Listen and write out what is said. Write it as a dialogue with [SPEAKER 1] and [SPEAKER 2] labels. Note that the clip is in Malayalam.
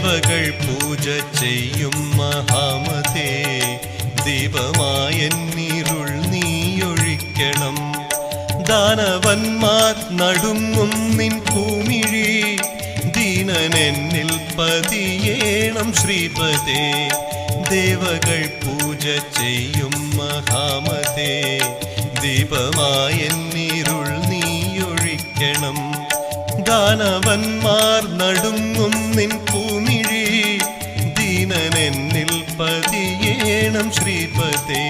[SPEAKER 1] ദേവകൾ പൂജ ചെയ്യും മഹാമതേ ദീപമായെന്നിരുൾ നീയൊഴിക്കണം ദാനവന്മാർ നടുങ്ങും നിൻ പൂമിഴി ദീനനെന്നിൽ പതിയേണം ശ്രീപദേ ദേവകൾ പൂജ ചെയ്യും മഹാമതേ ദീപമായെന്നിരുൾ നീയൊഴിക്കണം ദാനവന്മാർ നടുങ്ങും നിൻ പൂമിഴി ദീനനെന്നിൽ പതിയേണം ശ്രീപദേ